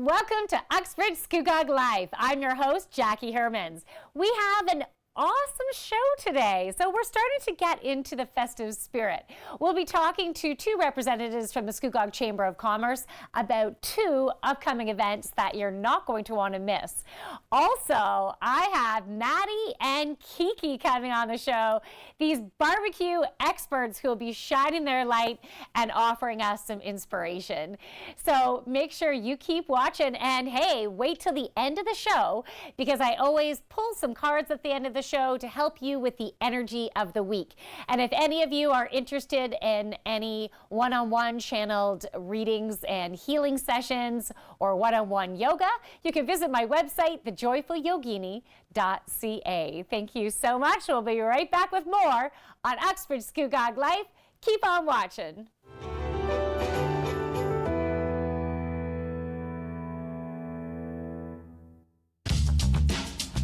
Welcome to Uxbridge Scugog Life. I'm your host, Jackie Hermans. We have an awesome show today. So we're starting to get into the festive spirit. We'll be talking to two representatives from the Scugog Chamber of Commerce about two upcoming events that you're not going to want to miss. Also, I have Maddie and Kiki coming on the show, these barbecue experts who will be shining their light and offering us some inspiration. So make sure you keep watching, and hey, wait till the end of the show because I always pull some cards at the end of the show to help you with the energy of the week. And if any of you are interested in any one-on-one channeled readings and healing sessions or one-on-one yoga, you can visit my website, thejoyfulyogini.ca. Thank you so much. We'll be right back with more on Uxbridge Scugog Life. Keep on watching.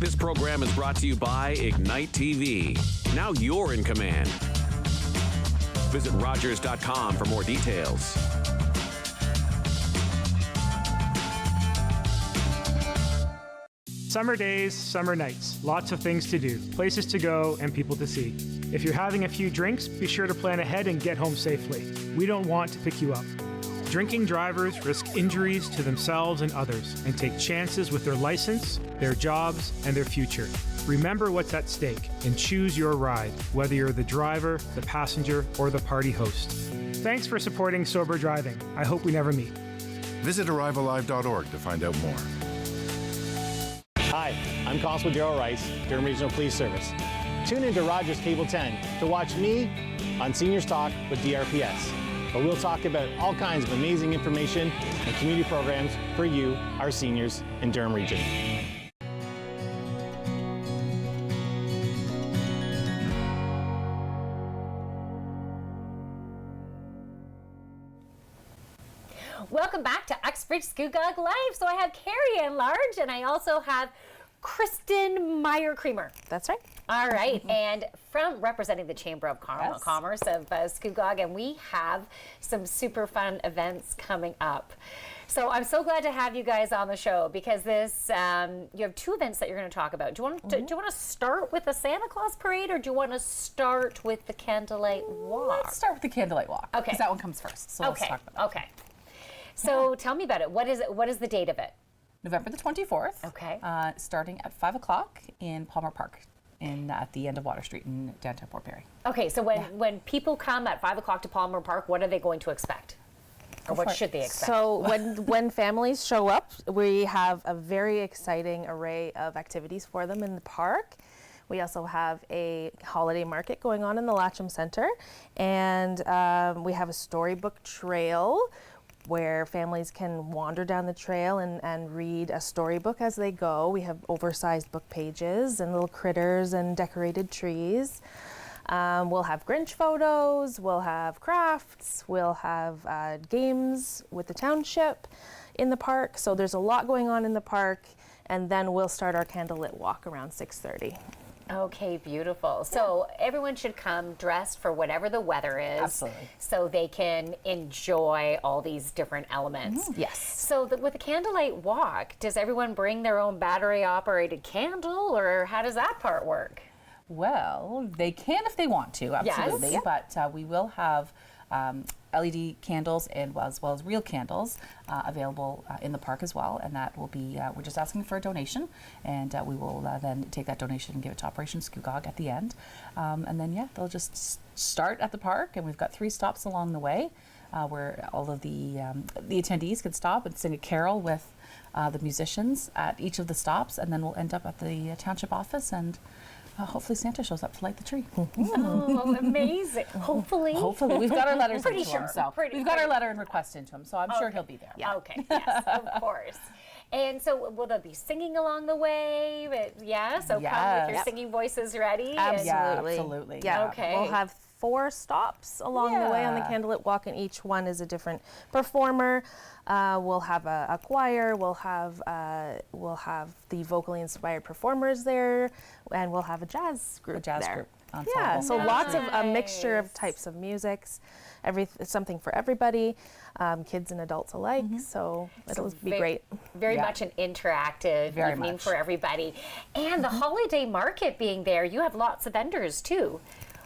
This program is brought to you by Ignite TV. Now you're in command. Visit Rogers.com for more details. Summer days, summer nights, lots of things to do, places to go, and people to see. If you're having a few drinks, be sure to plan ahead and get home safely. We don't want to pick you up. Drinking drivers risk injuries to themselves and others and take chances with their license, their jobs, and their future. Remember what's at stake and choose your ride, whether you're the driver, the passenger, or the party host. Thanks for supporting sober driving. I hope we never meet. Visit arrivallive.org to find out more. Hi, I'm Constable Darrell Rice, Durham Regional Police Service. Tune into Rogers Cable 10 to watch me on Seniors Talk with DRPS, where we'll talk about all kinds of amazing information and community programs for you, our seniors in Durham Region. Welcome back to Uxbridge Scugog Life. So I have Carrie Ann Large and I also have Kristen Meyer-Creamer. That's right. All right, and from representing the Chamber of Commerce of Scugog, and we have some super fun events coming up. So I'm so glad to have you guys on the show because this you have two events that you're going to talk about. Do you want to start with the Santa Claus parade, or do you want to start with the candlelight walk? Let's start with the candlelight walk. Okay, because that one comes first. So let's talk about that. Okay. So tell me about it. What is it? What is the date of it? November the 24th. Okay. Starting at 5 o'clock in Palmer Park, at the end of Water Street in downtown Port Perry. Okay, so when people come at 5 o'clock to Palmer Park, what are they going to expect? Or what should they expect? So when families show up, we have a very exciting array of activities for them in the park. We also have a holiday market going on in the Latcham Center, and we have a storybook trail where families can wander down the trail and read a storybook as they go. We have oversized book pages and little critters and decorated trees. We'll have Grinch photos, we'll have crafts, we'll have games with the township in the park. So there's a lot going on in the park, and then we'll start our candlelit walk around 6:30. Okay, beautiful. So everyone should come dressed for whatever the weather is. Absolutely. So they can enjoy all these different elements. Mm-hmm. Yes. So with the candlelight walk, does everyone bring their own battery-operated candle, or how does that part work? Well, they can if they want to, absolutely. Yes. But we will have LED candles and as well as real candles available in the park as well, and that will be we're just asking for a donation, and we will then take that donation and give it to Operation Scugog at the end, and then they'll just start at the park, and we've got 3 stops along the way where all of the attendees can stop and sing a carol with the musicians at each of the stops, and then we'll end up at the township office, and hopefully Santa shows up to light the tree. Oh, amazing. Hopefully. Hopefully. We've got our letters Pretty into sure. him. So Pretty- we've got our letter and request into him, so I'm sure he'll be there. Yeah. Okay, yes, of course. And so will there be singing along the way? So come with your singing voices ready. Absolutely. Absolutely. Yeah. Okay. We'll have 4 stops along the way on the candlelit walk, and each one is a different performer. We'll have a choir. We'll have the vocally inspired performers there, and we'll have a jazz group. A jazz there. group. ensemble. Yeah, so lots of a mixture of Nice. types of musics, something for everybody, kids and adults alike. So it'll be great. Very Yeah. much an interactive Very evening much. for everybody. And the holiday market being there, you have lots of vendors too,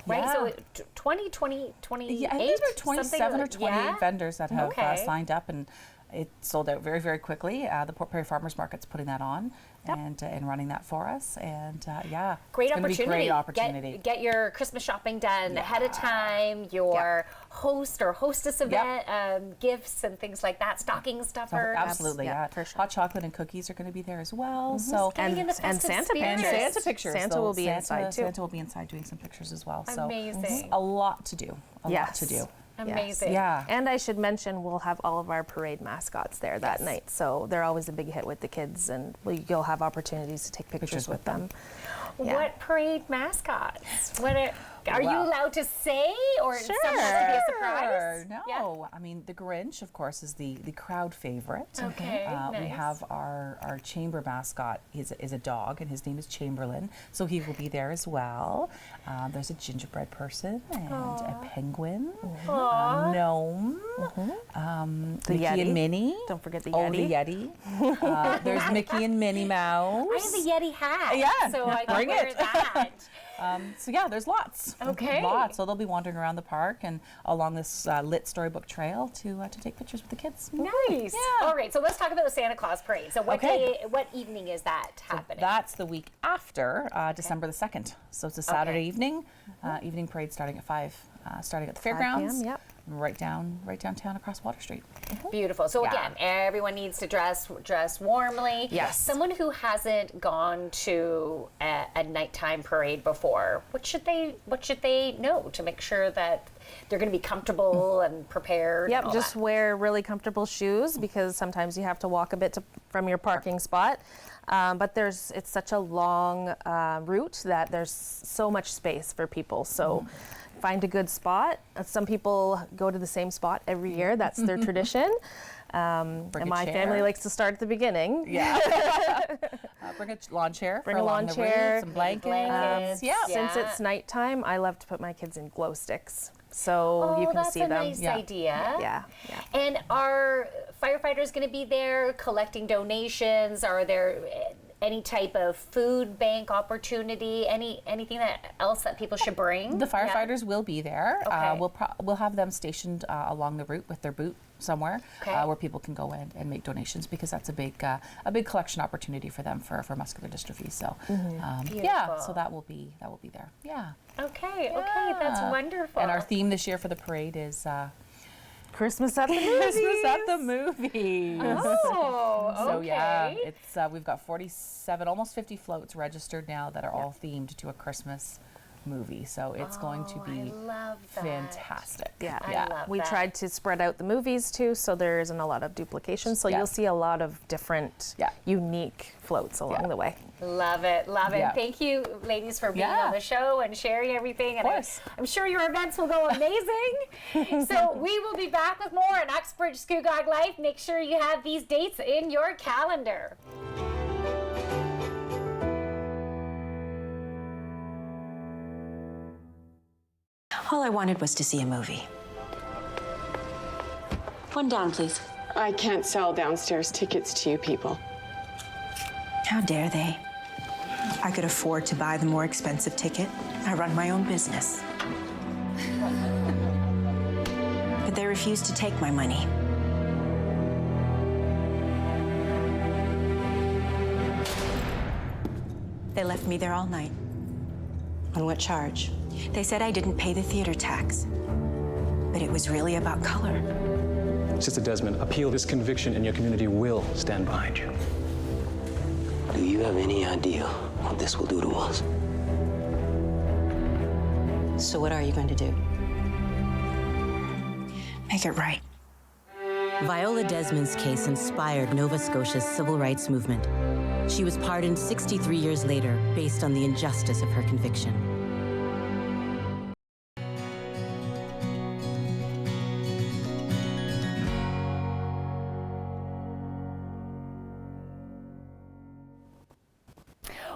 right? Yeah. So 28, Yeah, I think there's about 27 or 28 vendors that have Okay. signed up, and it sold out very, very quickly. The Port Perry Farmers Market's putting that on and running that for us. And yeah, Great it's gonna be opportunity. great opportunity. Get your Christmas shopping done ahead of time. Your host or hostess event, gifts and things like that. Stocking stuffers. Absolutely, Yeah, yeah. for sure. Hot chocolate and cookies are going to be there as well. So Getting in the and festive Santa spirit. and pictures. Santa pictures. Santa So will be inside, too. Santa will be inside doing some pictures as well. So Amazing. a lot to do. A lot to do. Amazing. Yeah. And I should mention we'll have all of our parade mascots there that night. So they're always a big hit with the kids, and you'll have opportunities to take pictures with them. Yeah. What parade mascots? Are you Well- allowed to say, or is some has to be a surprise? No, Yeah. I mean the Grinch, of course, is the crowd favorite. Okay, We nice. have our chamber mascot is a dog, and his name is Chamberlain, so he will be there as well. There's a gingerbread person and a penguin, a gnome, The Mickey Yeti. and Minnie. Don't forget the Oh, Yeti. the Yeti. There's Mickey and Minnie Mouse. I have a Yeti hat. Yeah, So I can bring wear it. that. So yeah, there's lots. Okay. Lots. So they'll be wandering around the park and along this lit storybook trail to take pictures with the kids. Nice. Yeah. All right, so let's talk about the Santa Claus parade. So what Okay. day, what evening is that happening? That's the week after December the 2nd. So it's a Saturday Okay. evening. Evening parade starting at 5, starting at the fairgrounds. 5 p.m., yep. Right downtown across Water Street. Beautiful. So Yeah. again, everyone needs to dress warmly. Yes. Someone who hasn't gone to a nighttime parade before, what should they know to make sure that they're going to be comfortable and prepared? Yep, and all just that? wear really comfortable shoes because sometimes you have to walk a bit from your parking spot. But it's such a long route that there's so much space for people. So find a good spot. Some people go to the same spot every year. That's their tradition. And a my chair. family likes to start at the beginning. Yeah. Bring a lawn chair. Bring for a along lawn the chair. route, some blankets. Blankets. Yeah. Since it's nighttime, I love to put my kids in glow sticks so you can that's see a them. nice Yeah. idea. Yeah. And are firefighters going to be there collecting donations? Are there any type of food bank opportunity? Anything else that people should bring? The firefighters will be there. Okay. We'll have them stationed along the route with their boot somewhere Okay. where people can go in and make donations because that's a big collection opportunity for them for muscular dystrophy. So yeah, Beautiful. so that will be there. Yeah. Okay, that's Yeah. wonderful. And our theme this year for the parade is Christmas at the movies. Christmas at the movies. Oh, So okay. yeah, it's we've got 47, almost 50 floats registered now that are all themed to a Christmas movie. So it's going to I be love that. fantastic. Yeah. I love We that. tried to spread out the movies too, so there isn't a lot of duplication. So Yeah. you'll see a lot of different, Yeah. unique floats along Yeah. the way. Love it, love it. Yeah. Thank you, ladies, for being Yeah. on the show and sharing everything. And course. I'm sure your events will go amazing. So we will be back with more on Uxbridge Scugog Life. Make sure you have these dates in your calendar. All I wanted was to see a movie. One down, please. I can't sell downstairs tickets to you people. How dare they? I could afford to buy the more expensive ticket. I run my own business. But they refused to take my money. They left me there all night. On what charge? They said I didn't pay the theater tax. But it was really about color. Sister Desmond, appeal this conviction and your community will stand behind you. Do you have any idea what this will do to us? So what are you going to do? Make it right. Viola Desmond's case inspired Nova Scotia's civil rights movement. She was pardoned 63 years later based on the injustice of her conviction.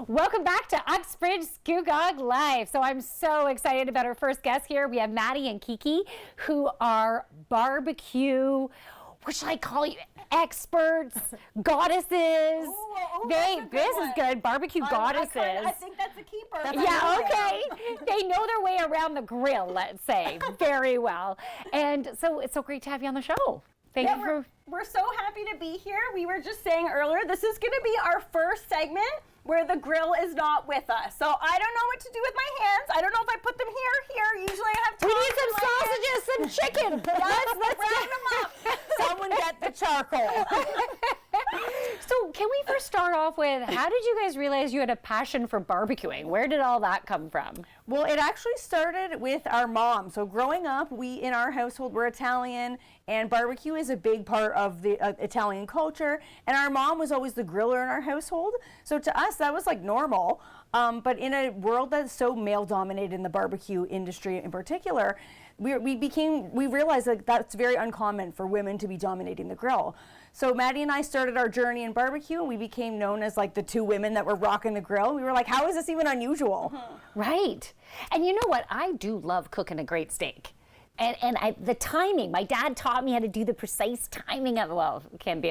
Welcome back to Uxbridge Scugog Life. So I'm so excited about our first guest here. We have Maddie and Kiki, who are barbecue, what should I call you, experts, goddesses. This is good, barbecue goddesses. I think that's a keeper. Yeah, okay. They know their way around the grill, let's say, very well. And so it's so great to have you on the show. Thank you for... We're so happy to be here. We were just saying earlier, this is going to be our first segment where the grill is not with us. So I don't know what to do with my hands. I don't know if I put them here. Usually I have We need some sausages, some chicken. Let's round them up. Someone get the charcoal. So can we first start off with, how did you guys realize you had a passion for barbecuing? Where did all that come from? Well, it actually started with our mom. So growing up, we in our household, we're Italian, and barbecue is a big part of the Italian culture. And our mom was always the griller in our household. So to us, that was like normal. But in a world that's so male-dominated in the barbecue industry in particular, we realized that that's very uncommon for women to be dominating the grill. So Maddie and I started our journey in barbecue, and we became known as like the two women that were rocking the grill. We were like, how is this even unusual? Right. And you know what? I do love cooking a great steak. And the timing, my dad taught me how to do the precise timing of, well, can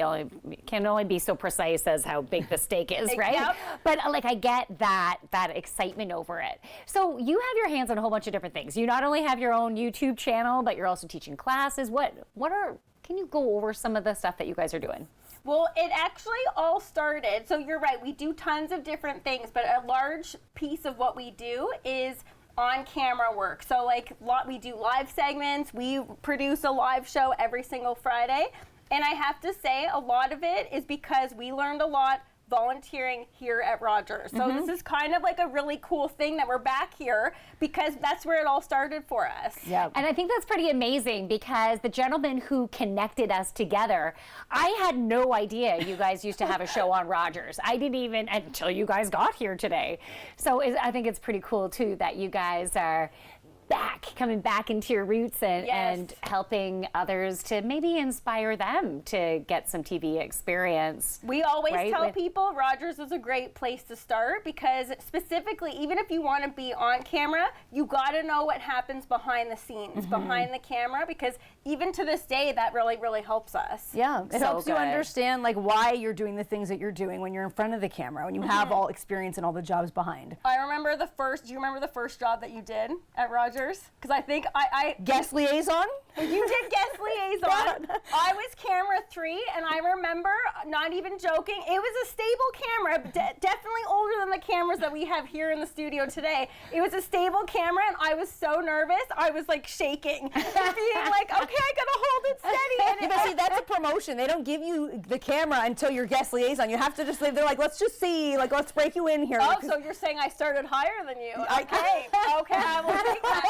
only be so precise as how big the steak is, right? Yep. But like I get that excitement over it. So you have your hands on a whole bunch of different things. You not only have your own YouTube channel, but you're also teaching classes. Can you go over some of the stuff that you guys are doing? Well, it actually all started, so you're right, we do tons of different things, but a large piece of what we do is on-camera work. So like we do live segments, we produce a live show every single Friday, and I have to say a lot of it is because we learned a lot volunteering here at Rogers. So this is kind of like a really cool thing that we're back here because that's where it all started for us. Yeah. And I think that's pretty amazing because the gentleman who connected us together, I had no idea you guys used to have a show on Rogers. I didn't even until you guys got here today. So I think it's pretty cool too that you guys are coming back into your roots and helping others to maybe inspire them to get some TV experience. We always tell people Rogers is a great place to start because specifically, even if you want to be on camera, you got to know what happens behind the scenes, behind the camera, because even to this day, that really, really helps us. Yeah, it helps you understand like why you're doing the things that you're doing when you're in front of the camera, when you have all experience and all the jobs behind. I remember do you remember the first job that you did at Rogers? Because I think I guest liaison? You did guest liaison. I was camera 3, and I remember, not even joking, it was a stable camera, definitely older than the cameras that we have here in the studio today. It was a stable camera, and I was so nervous, I was like shaking, being like, okay, I gotta hold it steady. But see, that's a promotion. They don't give you the camera until you're guest liaison. You have to just, they're like, let's just see, like, let's break you in here. Oh, so you're saying I started higher than you. Okay, I will take that.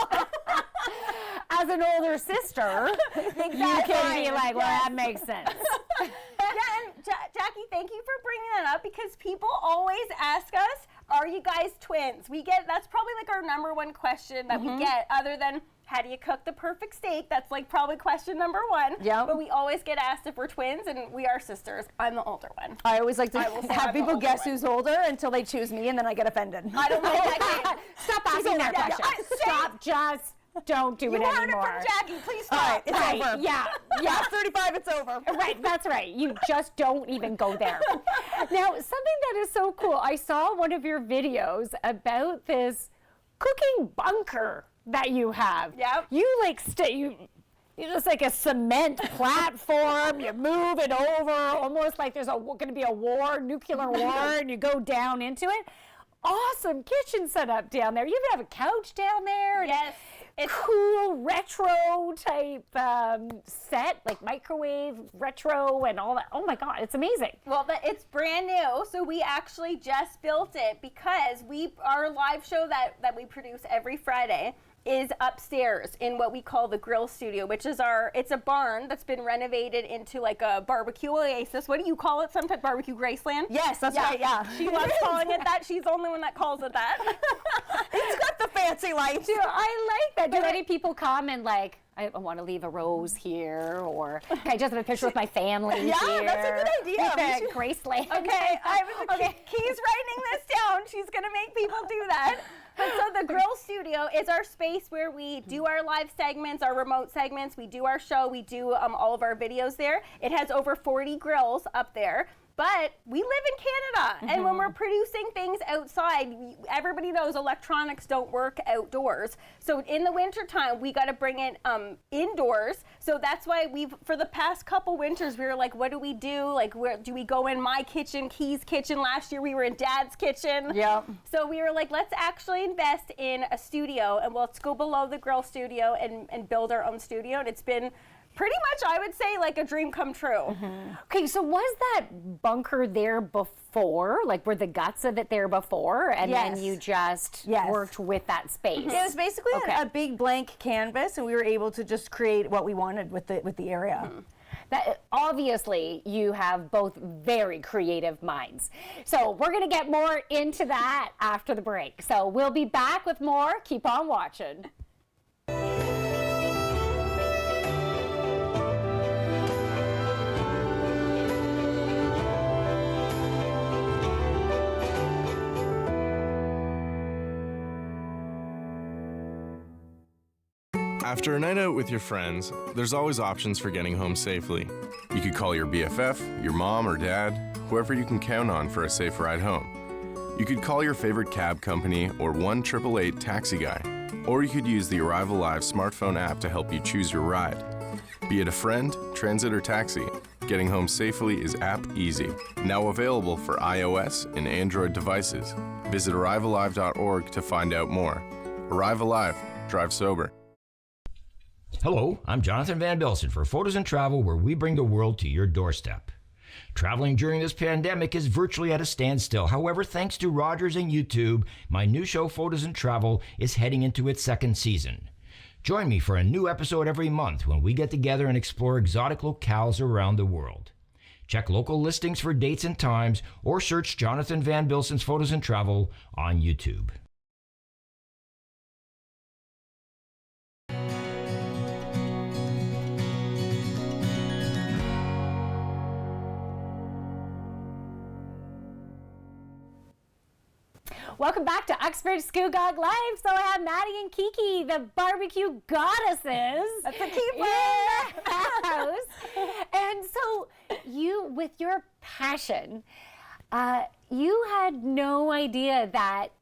As an older sister, you can be like, well, that makes sense. Yeah, and Jackie, thank you for bringing that up because people always ask us, are you guys twins? That's probably like our number one question that we get, other than how do you cook the perfect steak? That's like probably question number 1. Yeah. But we always get asked if we're twins, and we are sisters. I'm the older one. I always like to have people guess who's older until they choose me, and then I get offended. I don't know that. Stop asking that question. Stop, just don't do it anymore. You heard it from Jackie. Please stop. All right, it's over. Yeah. Past 35, it's over. Right, that's right. You just don't even go there. Now, something that is so cool, I saw one of your videos about this cooking bunker that you have. Yep. You like you just like a cement platform, you move it over, almost like there's going to be a war, nuclear war, and you go down into it. Awesome kitchen setup down there. You even have a couch down there. Yes. It's cool retro type set, like microwave retro and all that. Oh my God, it's amazing. Well, it's brand new, so we actually just built it because our live show that we produce every Friday is upstairs in what we call the grill studio, which is it's a barn that's been renovated into like a barbecue oasis. What do you call it? Sometimes barbecue Graceland? Yes, that's right, yeah. She loves calling it that. She's the only one that calls it that. It's got the fancy lights. I like that. Do any people come and like, I want to leave a rose here, or can I just have a picture with my family yeah, here? That's a good idea. Graceland. Okay, Key's writing this down. she's gonna make people do that. But so the grill studio is our space where we do our live segments, our remote segments, we do our show, we do all of our videos there. It has over 40 grills up there. But we live in Canada, and when we're producing things outside, everybody knows electronics don't work outdoors. So in the wintertime, we got to bring it indoors. So that's why for the past couple winters, we were like, what do we do? Like, where do we go in my kitchen, Key's kitchen? Last year, we were in Dad's kitchen. Yeah. So we were like, let's actually invest in a studio, and let's go below the grill studio and build our own studio. And it's been pretty much, I would say, like a dream come true. Okay, so was that bunker there before? Like, were the guts of it there before? And then you just worked with that space? It was basically a big blank canvas, and we were able to just create what we wanted with the area. That, obviously, you have both very creative minds. So we're going to get more into that after the break. So we'll be back with more. Keep on watching. After a night out with your friends, there's always options for getting home safely. You could call your BFF, your mom or dad, whoever you can count on for a safe ride home. You could call your favorite cab company or 1-888 taxi guy. Or you could use the Arrival Live smartphone app to help you choose your ride. Be it a friend, transit, or taxi, getting home safely is app easy. Now available for iOS and Android devices. Visit arrivallive.org to find out more. Arrival Live. Drive sober. Hello, I'm Jonathan Van Bilsen for Photos and Travel, where we bring the world to your doorstep. Traveling during this pandemic is virtually at a standstill. However, thanks to Rogers and YouTube, my new show Photos and Travel is heading into its second season. Join me for a new episode every month when we get together and explore exotic locales around the world. Check local listings for dates and times, or search Jonathan Van Bilsen's Photos and Travel on YouTube. Welcome back to Uxbridge Scugog Life. So I have Maddie and Kiki, the barbecue goddesses. That's a keeper. In the house. And so you, with your passion, you had no idea that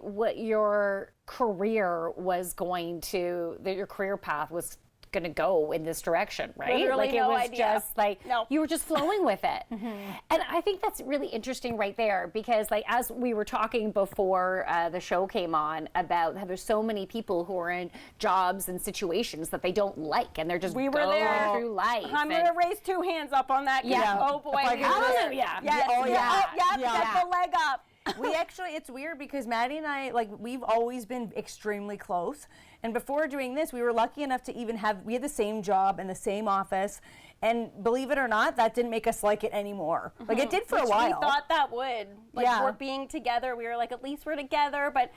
what your career was going to, that your career path was going to go in this direction, right? Literally like no it was idea. just like you were just flowing with it. And I think that's really interesting right there, because like as we were talking before the show came on about how there's so many people who are in jobs and situations that they don't like, and they're just going through life. I'm going to raise 2 hands up on that. Yeah. Oh boy. Hallelujah. Yes. Oh, yeah. Get the leg up. We actually, it's weird because Maddie and I, like, we've always been extremely close. And before doing this, we were lucky enough to even we had the same job in the same office. And believe it or not, that didn't make us like it anymore. Like, it did for a while. We thought that would. Like, we're being together. We were like, at least we're together. But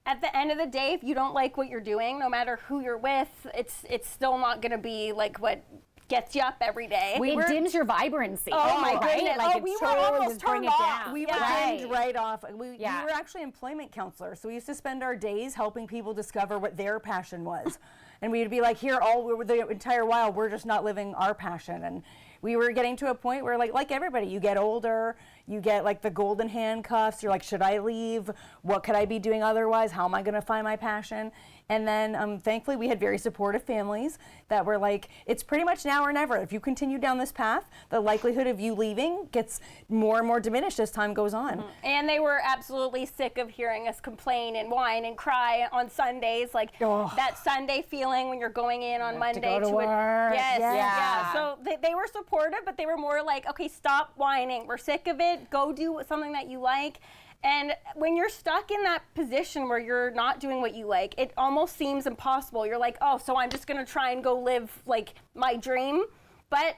at the end of the day, if you don't like what you're doing, no matter who you're with, it's still not going to be like what gets you up every day. It dims your vibrancy. Oh my goodness. Like we it's were totally almost just bring turned it off. down. We were dimmed right off. We were actually employment counselors, so we used to spend our days helping people discover what their passion was. And we'd be like, here, the entire while, we're just not living our passion. And we were getting to a point where, like everybody, you get older, you get like the golden handcuffs. You're like, should I leave? What could I be doing otherwise? How am I going to find my passion? And then thankfully we had very supportive families that were like, it's pretty much now or never. If you continue down this path, the likelihood of you leaving gets more and more diminished as time goes on. And they were absolutely sick of hearing us complain and whine and cry on Sundays, like that Sunday feeling when you're going in on Monday to go to work. Yeah. So they were supportive, but they were more like, okay, stop whining. We're sick of it. Go do something that you like. And when you're stuck in that position where you're not doing what you like, it almost seems impossible. You're like, oh, so I'm just going to try and go live like my dream. But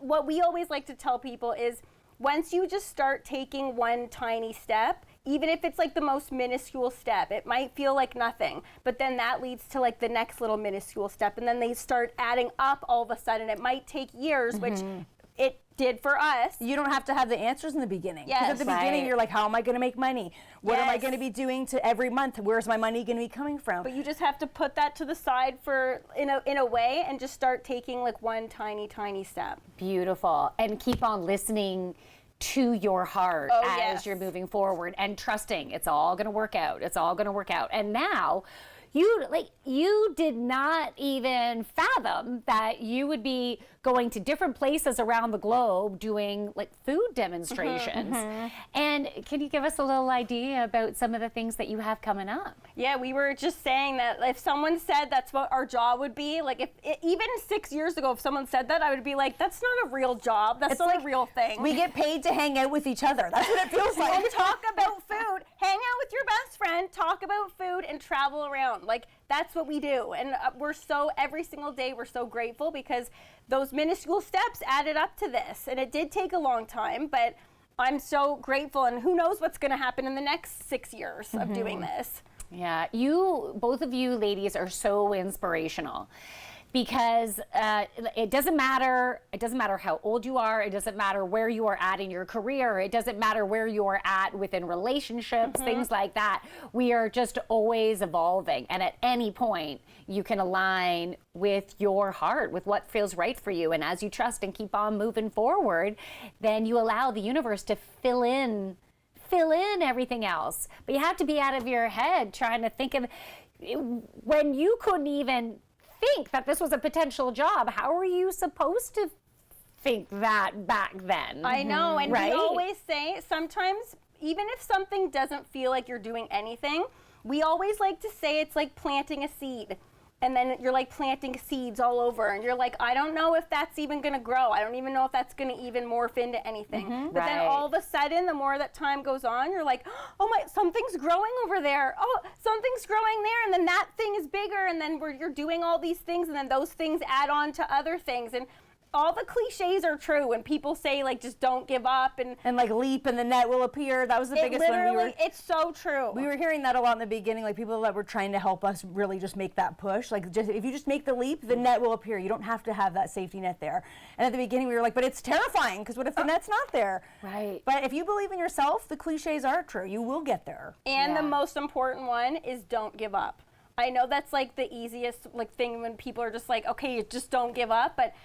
what we always like to tell people is once you just start taking one tiny step, even if it's like the most minuscule step, it might feel like nothing, but then that leads to like the next little minuscule step, and then they start adding up all of a sudden. It might take years, which it did for us. You don't have to have the answers in the beginning. Yes. Because at the beginning, you're like, how am I going to make money? What am I going to be doing to every month? Where's my money going to be coming from? But you just have to put that to the side for in a way and just start taking like one tiny step. Beautiful. And keep on listening to your heart as you're moving forward and trusting it's all going to work out. It's all going to work out. And now you did not even fathom that you would be going to different places around the globe doing like food demonstrations. And can you give us a little idea about some of the things that you have coming up? Yeah, we were just saying that if someone said that's what our job would be, like even 6 years ago, if someone said that, I would be like, that's not a real job. That's not a real thing. We get paid to hang out with each other. That's what it feels like. And talk about food, hang out with your best friend, talk about food, and travel around. Like, that's what we do. And every single day, we're so grateful because those minuscule steps added up to this. And it did take a long time, but I'm so grateful. And who knows what's going to happen in the next 6 years of doing this. Yeah, both of you ladies are so inspirational. Because it doesn't matter how old you are, it doesn't matter where you are at in your career, it doesn't matter where you are at within relationships, things like that. We are just always evolving, and at any point you can align with your heart, with what feels right for you, and as you trust and keep on moving forward, then you allow the universe to fill in everything else. But you have to be out of your head trying to think of when you couldn't even think that this was a potential job. How are you supposed to think that back then? I know, and we always say sometimes, even if something doesn't feel like you're doing anything, we always like to say it's like planting a seed. And then you're like planting seeds all over, and you're like, I don't know if that's even going to grow. I don't even know if that's going to even morph into anything. But then all of a sudden, the more that time goes on, you're like, oh my, something's growing over there. Oh, something's growing there, and then that thing is bigger, and then you're doing all these things, and then those things add on to other things. And all the cliches are true when people say like just don't give up and like leap and the net will appear. That was the biggest one. It's so true. We were hearing that a lot in the beginning, like people that were trying to help us really just make that push. Like if you just make the leap, the net will appear. You don't have to have that safety net there. And at the beginning we were like, but it's terrifying because what if the net's not there? Right. But if you believe in yourself, the cliches are true. You will get there. And the most important one is don't give up. I know that's like the easiest thing when people are just like, okay, just don't give up, but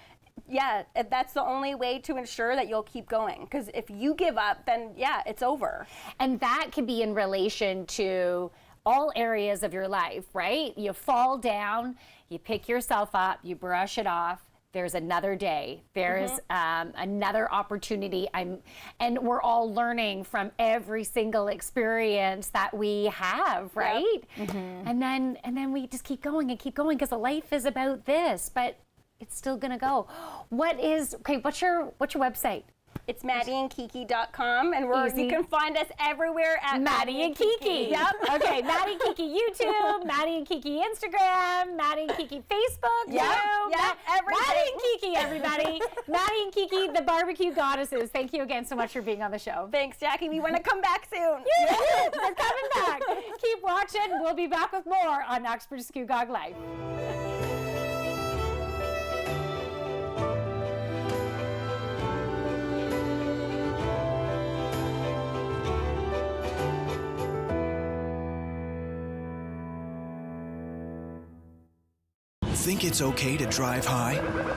yeah, that's the only way to ensure that you'll keep going. Because if you give up, then yeah, it's over. And that can be in relation to all areas of your life, right? You fall down, you pick yourself up, you brush it off. There's another day. There's another opportunity. And we're all learning from every single experience that we have, right? Yep. And then we just keep going because life is about this. But it's still gonna go. What's your website? It's MaddieandKiki.com, and you can find us everywhere at Maddie and Kiki. Yep. Okay, Maddie and Kiki YouTube, Maddie and Kiki Instagram, Maddie and Kiki Facebook. Yeah, everything. Maddie and Kiki, everybody. Maddie and Kiki, the barbecue goddesses. Thank you again so much for being on the show. Thanks, Jackie. We want to come back soon. Yeah, we're coming back. Keep watching. We'll be back with more on Uxbridge Scugog Life. Think it's okay to drive high?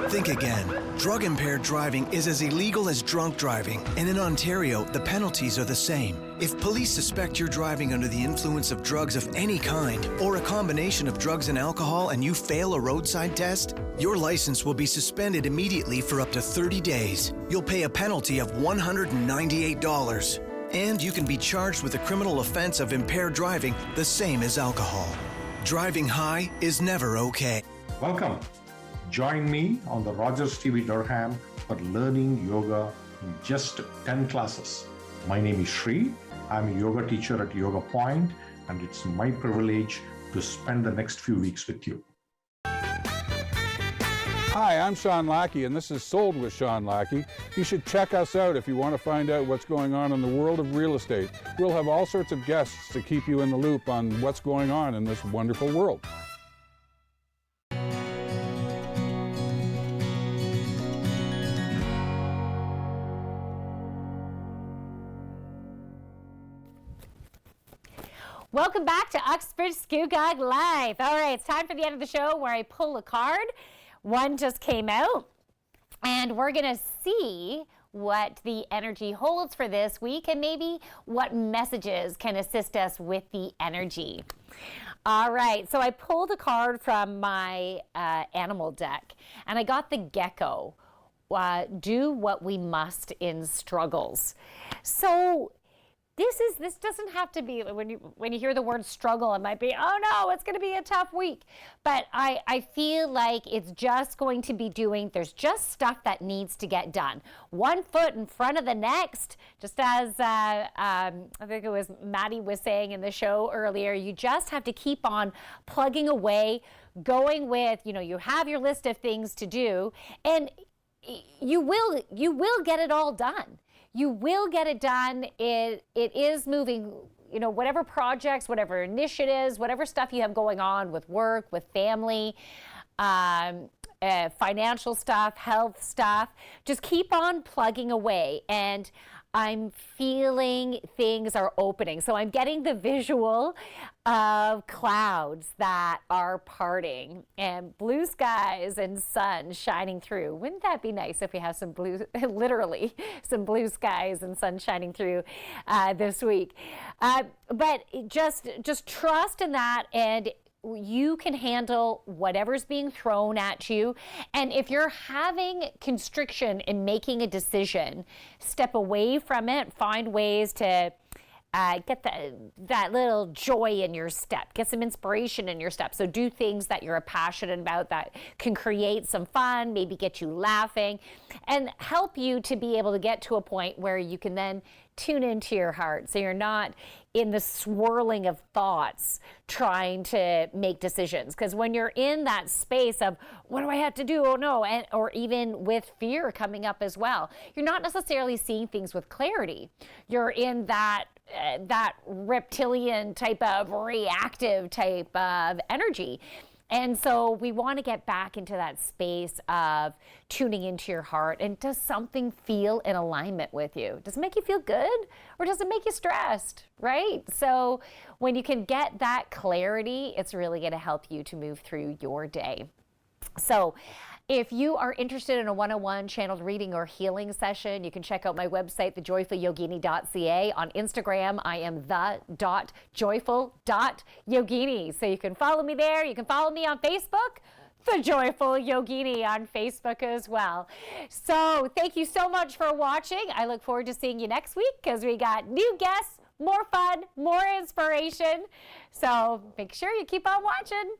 Think again. Drug-impaired driving is as illegal as drunk driving, and in Ontario, the penalties are the same. If police suspect you're driving under the influence of drugs of any kind, or a combination of drugs and alcohol, and you fail a roadside test, your license will be suspended immediately for up to 30 days. You'll pay a penalty of $198. And you can be charged with a criminal offense of impaired driving, the same as alcohol. Driving high is never okay. Welcome. Join me on the Rogers TV Durham for learning yoga in just 10 classes. My name is Sri. I'm a yoga teacher at Yoga Point, and it's my privilege to spend the next few weeks with you. Hi, I'm Sean Lackey, and this is Sold with Sean Lackey. You should check us out if you want to find out what's going on in the world of real estate. We'll have all sorts of guests to keep you in the loop on what's going on in this wonderful world. Welcome back to Uxbridge Scugog Life. All right, it's time for the end of the show where I pull a card. One just came out, and we're going to see what the energy holds for this week and maybe what messages can assist us with the energy. All right, so I pulled a card from my animal deck, and I got the gecko. Do what we must in struggles. So this doesn't have to be, when you hear the word struggle, it might be, oh no, it's going to be a tough week. But I feel like it's just going to be there's just stuff that needs to get done. One foot in front of the next, just as I think it was Maddie was saying in the show earlier, you just have to keep on plugging away, going with, you have your list of things to do, and you will get it all done. You will get it done. It is moving, whatever projects, whatever initiatives, whatever stuff you have going on with work, with family, financial stuff, health stuff, just keep on plugging away. And I'm feeling things are opening. So I'm getting the visual of clouds that are parting and blue skies and sun shining through. Wouldn't that be nice if we have some blue, literally some blue skies and sun shining through this week? But just trust in that, and you can handle whatever's being thrown at you. And if you're having constriction in making a decision, step away from it, find ways to get that little joy in your step, get some inspiration in your step. So do things that you're passionate about that can create some fun, maybe get you laughing, and help you to be able to get to a point where you can then tune into your heart. So you're not in the swirling of thoughts trying to make decisions. Because when you're in that space of, what do I have to do? Oh no, or even with fear coming up as well, you're not necessarily seeing things with clarity. You're in that reptilian type of reactive type of energy. And so we want to get back into that space of tuning into your heart. And does something feel in alignment with you? Does it make you feel good, or does it make you stressed, right? So when you can get that clarity, it's really going to help you to move through your day. So if you are interested in a one-on-one channeled reading or healing session, you can check out my website, thejoyfulyogini.ca. On Instagram, I am the.joyful.yogini. So you can follow me there. You can follow me on Facebook, The Joyful Yogini on Facebook as well. So thank you so much for watching. I look forward to seeing you next week because we got new guests, more fun, more inspiration. So make sure you keep on watching.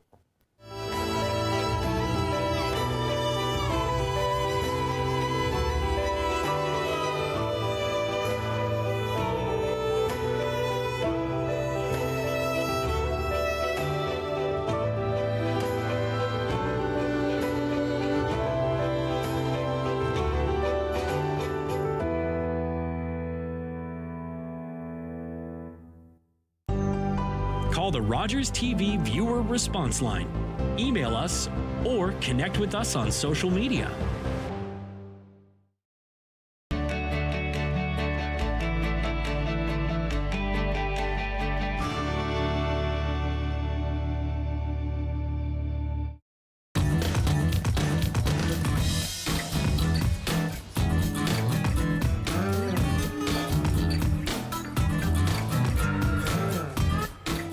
Call the Rogers TV viewer response line, email us, or connect with us on social media.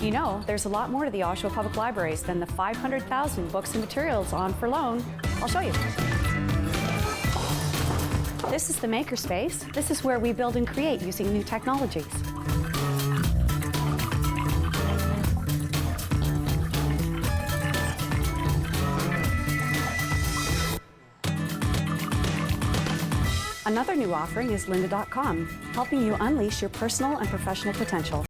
You know, there's a lot more to the Oshawa Public Libraries than the 500,000 books and materials on for loan. I'll show you. This is the makerspace. This is where we build and create using new technologies. Another new offering is lynda.com, helping you unleash your personal and professional potential.